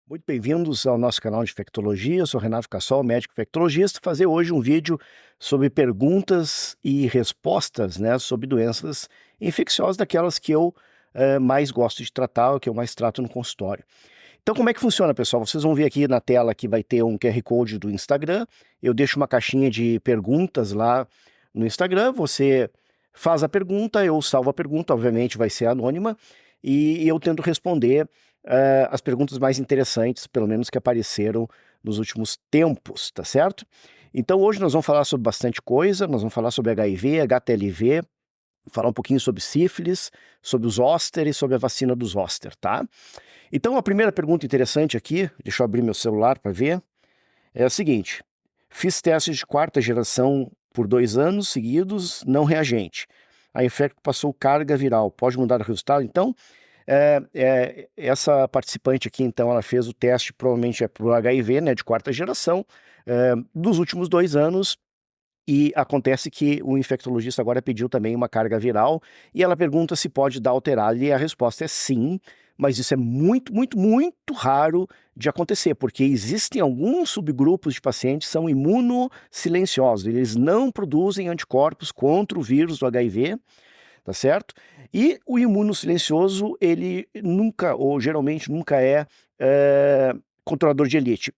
Muito bem-vindos ao nosso canal de infectologia. Eu sou Renato Cassol, médico infectologista. Fazer hoje um vídeo sobre perguntas e respostas, né, sobre doenças infecciosas, daquelas que eu mais gosto de tratar, o que eu mais trato no consultório. Então, como é que funciona, pessoal? Vocês vão ver aqui na tela que vai ter um QR Code do Instagram. Eu deixo uma caixinha de perguntas lá no Instagram. Você faz a pergunta, eu salvo a pergunta, obviamente vai ser anônima, e eu tento responder as perguntas mais interessantes, pelo menos que apareceram nos últimos tempos, tá certo? Então, hoje nós vamos falar sobre bastante coisa. Nós vamos falar sobre HIV, HTLV, falar um pouquinho sobre sífilis, sobre os zoster e sobre a vacina do zoster, tá? Então, a primeira pergunta interessante aqui, deixa eu abrir meu celular para ver, é a seguinte: fiz testes de quarta geração por 2 anos seguidos, não reagente. A infecto passou carga viral, pode mudar o resultado? Então, essa participante aqui, então, ela fez o teste, provavelmente é para o HIV, né, de quarta geração, dos últimos 2 anos, e acontece que o infectologista agora pediu também uma carga viral, e ela pergunta se pode dar alterado, e a resposta é sim, mas isso é muito, muito, muito raro de acontecer, porque existem alguns subgrupos de pacientes que são imunosilenciosos, eles não produzem anticorpos contra o vírus do HIV, tá certo? E o imunosilencioso, ele nunca, ou geralmente nunca controlador de elite.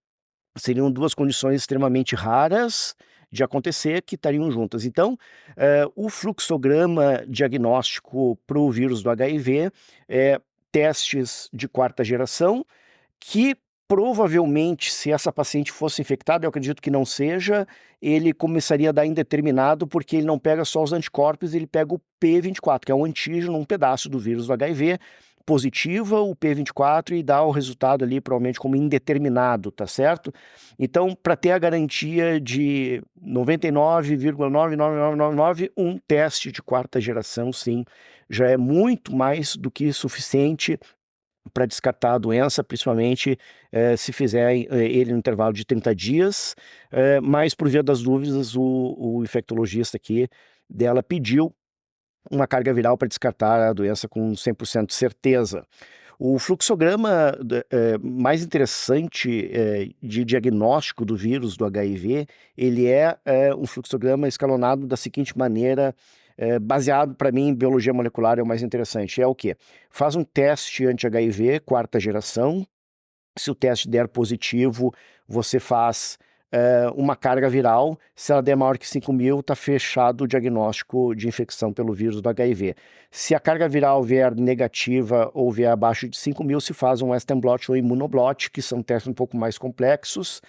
Seriam 2 condições extremamente raras de acontecer que estariam juntas. Então, o fluxograma diagnóstico para o vírus do HIV é testes de quarta geração, que provavelmente, se essa paciente fosse infectada, eu acredito que não seja, ele começaria a dar indeterminado, porque ele não pega só os anticorpos, ele pega o P24, que é um antígeno, um pedaço do vírus do HIV, positiva o P24 e dá o resultado ali provavelmente como indeterminado, tá certo? Então, para ter a garantia de 99,99999, um teste de quarta geração, sim, já é muito mais do que suficiente para descartar a doença, principalmente se fizer ele no intervalo de 30 dias, mas por via das dúvidas, o infectologista aqui dela pediu uma carga viral para descartar a doença com 100% de certeza. O fluxograma mais interessante de diagnóstico do vírus do HIV, ele é um fluxograma escalonado da seguinte maneira, baseado, para mim, em biologia molecular é o mais interessante. É o quê? Faz um teste anti-HIV, quarta geração. Se o teste der positivo, você faz uma carga viral. Se ela der maior que 5.000, está fechado o diagnóstico de infecção pelo vírus do HIV. Se a carga viral vier negativa ou vier abaixo de 5.000, se faz um Western blot ou imunoblot, que são testes um pouco mais complexos.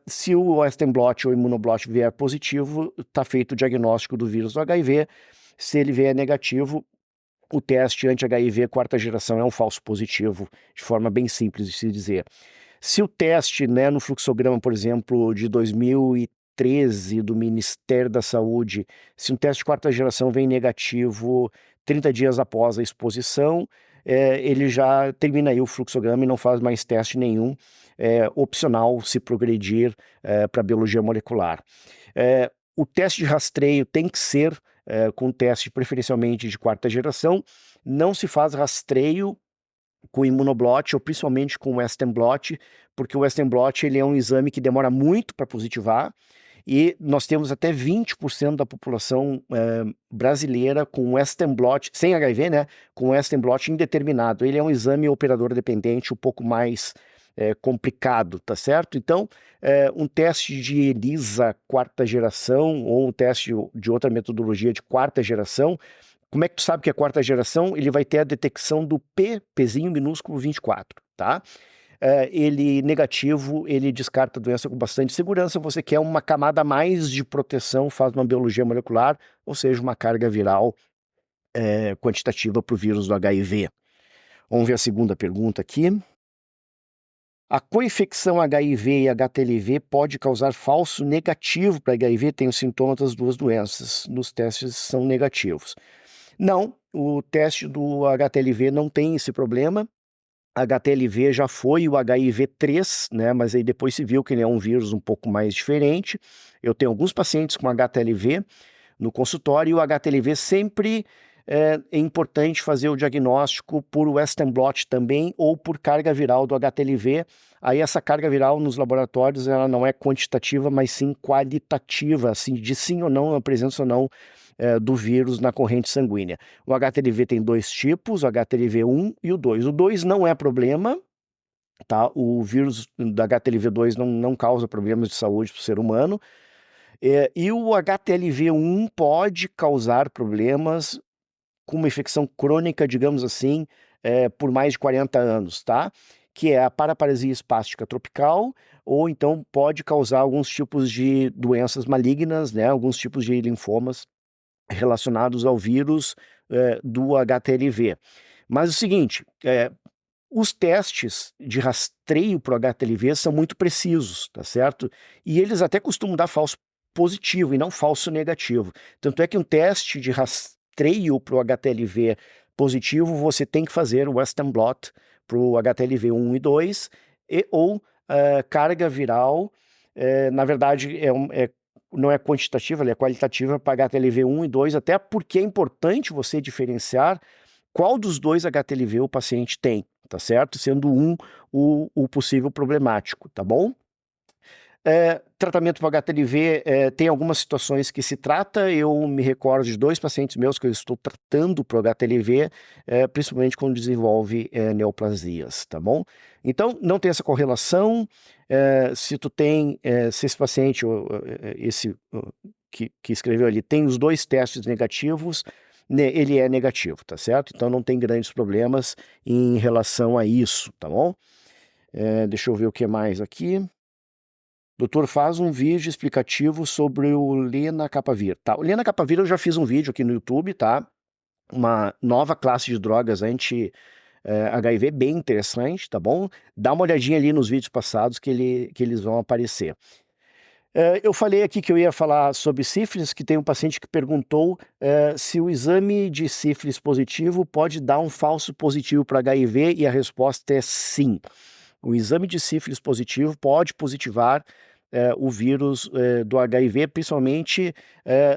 Se o Western blot ou imunoblot vier positivo, está feito o diagnóstico do vírus do HIV. Se ele vier negativo, o teste anti-HIV quarta geração é um falso positivo, de forma bem simples de se dizer. Se o teste, né, no fluxograma, por exemplo, de 2013 do Ministério da Saúde, se um teste de quarta geração vem negativo 30 dias após a exposição, ele já termina aí o fluxograma e não faz mais teste nenhum. É opcional se progredir para biologia molecular. O teste de rastreio tem que ser com teste preferencialmente de quarta geração. Não se faz rastreio com imunoblot ou principalmente com Western blot, porque o Western blot ele é um exame que demora muito para positivar, e nós temos até 20% da população brasileira com Western blot, sem HIV, né, com Western blot indeterminado. Ele é um exame operador dependente um pouco mais complicado, tá certo? Então, um teste de ELISA quarta geração ou um teste de outra metodologia de quarta geração, como é que tu sabe que é quarta geração? Ele vai ter a detecção do Pzinho minúsculo 24, tá? Ele negativo, ele descarta a doença com bastante segurança. Você quer uma camada a mais de proteção, faz uma biologia molecular, ou seja, uma carga viral quantitativa para o vírus do HIV. Vamos ver a segunda pergunta aqui. A coinfecção HIV e HTLV pode causar falso negativo para HIV? Tem os sintomas das duas doenças. Nos testes são negativos. Não, o teste do HTLV não tem esse problema. HTLV já foi o HIV-3, né? Mas aí depois se viu que ele é um vírus um pouco mais diferente. Eu tenho alguns pacientes com HTLV no consultório, e o HTLV sempre é importante fazer o diagnóstico por Western blot também, ou por carga viral do HTLV. Aí essa carga viral nos laboratórios, ela não é quantitativa, mas sim qualitativa, assim, de sim ou não, a presença ou não do vírus na corrente sanguínea. O HTLV tem dois tipos, o HTLV1 e o 2. O 2 não é problema, tá? O vírus da HTLV2 não causa problemas de saúde para o ser humano. E o HTLV1 pode causar problemas com uma infecção crônica, digamos assim, por mais de 40 anos, tá? Que é a paraparesia espástica tropical, ou então pode causar alguns tipos de doenças malignas, né? Alguns tipos de linfomas relacionados ao vírus do HTLV. Mas é o seguinte, os testes de rastreio para o HTLV são muito precisos, tá certo? E eles até costumam dar falso positivo e não falso negativo. Tanto é que um teste de rastreio para o HTLV positivo, você tem que fazer o Western blot para o HTLV 1 e 2, ou carga viral, na verdade não é quantitativa, ela é qualitativa para HTLV 1 e 2, até porque é importante você diferenciar qual dos dois HTLV o paciente tem, tá certo? Sendo um o possível problemático, tá bom? Tratamento para HTLV, tem algumas situações que se trata. Eu me recordo de 2 pacientes meus que eu estou tratando para o HTLV, principalmente quando desenvolve neoplasias, tá bom? Então, não tem essa correlação. Se esse paciente, que escreveu ali, tem os 2 testes negativos, ele é negativo, tá certo? Então não tem grandes problemas em relação a isso, tá bom? Deixa eu ver o que mais aqui. Doutor, faz um vídeo explicativo sobre o lenacapavir. Tá, o lenacapavir eu já fiz um vídeo aqui no YouTube, tá? Uma nova classe de drogas anti-HIV bem interessante, tá bom? Dá uma olhadinha ali nos vídeos passados que eles vão aparecer. Eu falei aqui que eu ia falar sobre sífilis, que tem um paciente que perguntou se o exame de sífilis positivo pode dar um falso positivo para HIV, e a resposta é sim. O exame de sífilis positivo pode positivar o vírus do HIV, principalmente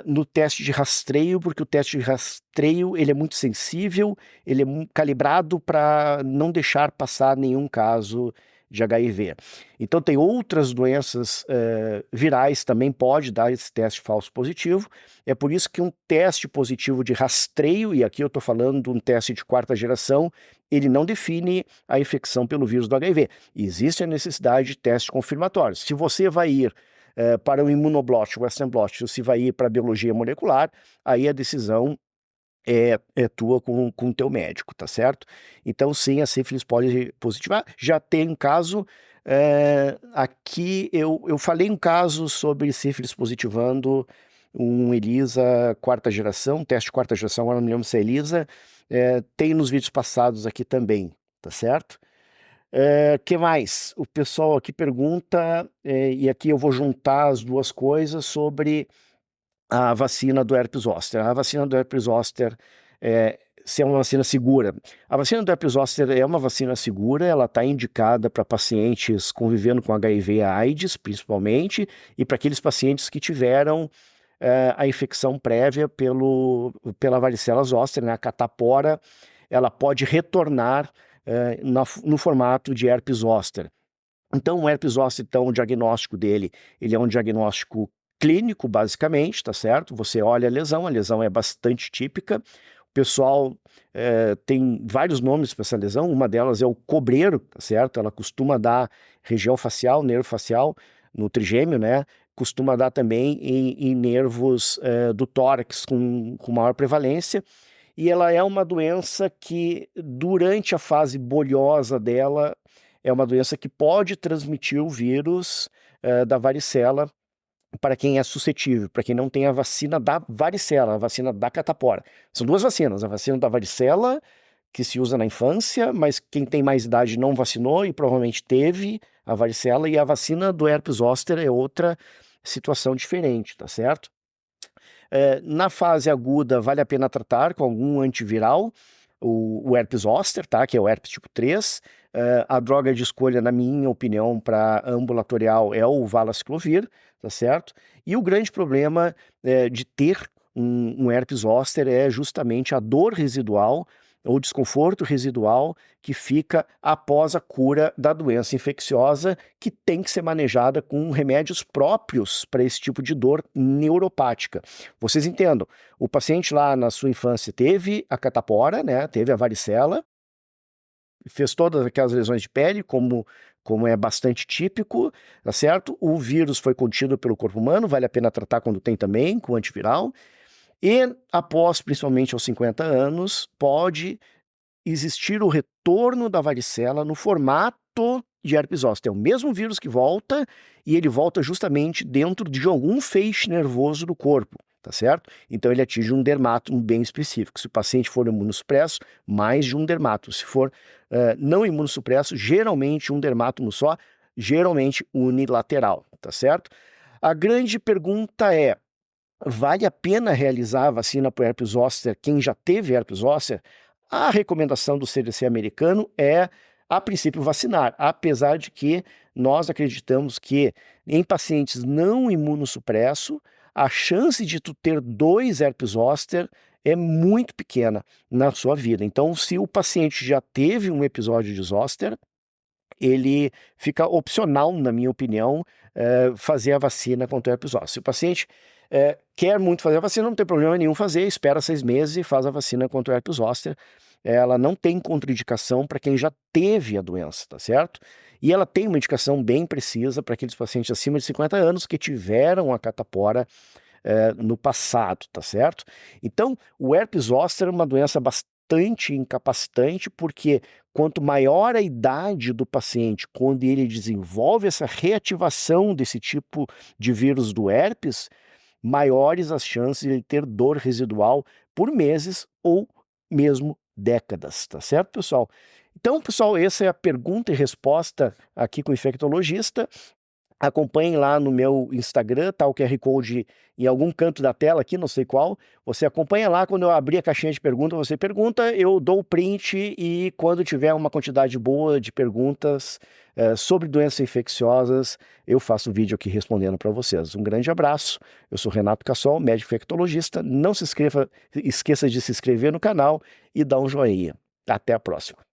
no teste de rastreio, porque o teste de rastreio ele é muito sensível, ele é calibrado para não deixar passar nenhum caso de HIV. Então tem outras doenças virais também pode dar esse teste falso positivo. É por isso que um teste positivo de rastreio, e aqui eu estou falando de um teste de 4ª geração, ele não define a infecção pelo vírus do HIV. Existe a necessidade de testes confirmatórios. Se você vai ir para o imunoblot, o Western blot, ou se vai ir para a biologia molecular, aí a decisão é tua com o teu médico, tá certo? Então sim, a sífilis pode positivar. Já tem um caso, aqui eu falei um caso sobre sífilis positivando um ELISA 4ª geração, teste de 4ª geração, agora não me lembro se é ELISA, tem nos vídeos passados aqui também, tá certo? Que mais? O pessoal aqui pergunta, e aqui eu vou juntar as duas coisas sobre a vacina do herpes zoster. A vacina do herpes zoster se é uma vacina segura. A vacina do herpes zoster é uma vacina segura, ela está indicada para pacientes convivendo com HIV e AIDS, principalmente, e para aqueles pacientes que tiveram a infecção prévia pela varicela zoster, né? A catapora, ela pode retornar no formato de herpes zoster. Então, o herpes zoster, então, o diagnóstico dele, ele é um diagnóstico clínico, basicamente, tá certo? Você olha a lesão é bastante típica. O pessoal tem vários nomes para essa lesão, uma delas é o cobreiro, tá certo? Ela costuma dar região facial, nervo facial, no trigêmeo, né? Costuma dar também em nervos do tórax com maior prevalência, e ela é uma doença que, durante a fase bolhosa dela, é uma doença que pode transmitir o vírus da varicela para quem é suscetível, para quem não tem a vacina da varicela, a vacina da catapora. São duas vacinas, a vacina da varicela, que se usa na infância, mas quem tem mais idade não vacinou e provavelmente teve a varicela, e a vacina do herpes zoster é outra situação diferente, tá certo? Na fase aguda, vale a pena tratar com algum antiviral, o herpes zoster, tá? Que é o herpes tipo 3. A droga de escolha, na minha opinião, para ambulatorial é o valaciclovir, tá certo? E o grande problema de ter um herpes zoster é justamente a dor residual ou desconforto residual que fica após a cura da doença infecciosa, que tem que ser manejada com remédios próprios para esse tipo de dor neuropática. Vocês entendam, o paciente lá na sua infância teve a catapora, né, teve a varicela, fez todas aquelas lesões de pele, como é bastante típico, tá certo? O vírus foi contido pelo corpo humano, vale a pena tratar quando tem também, com antiviral. E após, principalmente aos 50 anos, pode existir o retorno da varicela no formato de herpes zoster. É o mesmo vírus que volta, e ele volta justamente dentro de algum feixe nervoso do corpo, tá certo? Então ele atinge um dermato bem específico. Se o paciente for imunossupresso, mais de um dermato. Se for não imunossupresso, geralmente um dermátomo só, geralmente unilateral, tá certo? A grande pergunta é: vale a pena realizar a vacina para herpes zoster quem já teve herpes zoster? A recomendação do CDC americano é, a princípio, vacinar, apesar de que nós acreditamos que em pacientes não imunossupresso, a chance de tu ter 2 herpes zoster é muito pequena na sua vida. Então, se o paciente já teve um episódio de zoster, ele fica opcional, na minha opinião, fazer a vacina contra o herpes zoster. Se o paciente quer muito fazer a vacina, não tem problema nenhum fazer, espera 6 meses e faz a vacina contra o herpes zoster. Ela não tem contraindicação para quem já teve a doença, tá certo? E ela tem uma indicação bem precisa para aqueles pacientes acima de 50 anos que tiveram a catapora no passado, tá certo? Então, o herpes zoster é uma doença bastante incapacitante, porque quanto maior a idade do paciente, quando ele desenvolve essa reativação desse tipo de vírus do herpes, maiores as chances de ele ter dor residual por meses ou mesmo décadas, tá certo, pessoal? Então, pessoal, essa é a pergunta e resposta aqui com o infectologista. Acompanhem lá no meu Instagram, tá o QR Code em algum canto da tela aqui, não sei qual. Você acompanha lá, quando eu abrir a caixinha de perguntas, você pergunta, eu dou o print, e quando tiver uma quantidade boa de perguntas sobre doenças infecciosas, eu faço um vídeo aqui respondendo para vocês. Um grande abraço, eu sou Renato Cassol, médico infectologista. Não se esqueça de se inscrever no canal e dar um joinha. Até a próxima.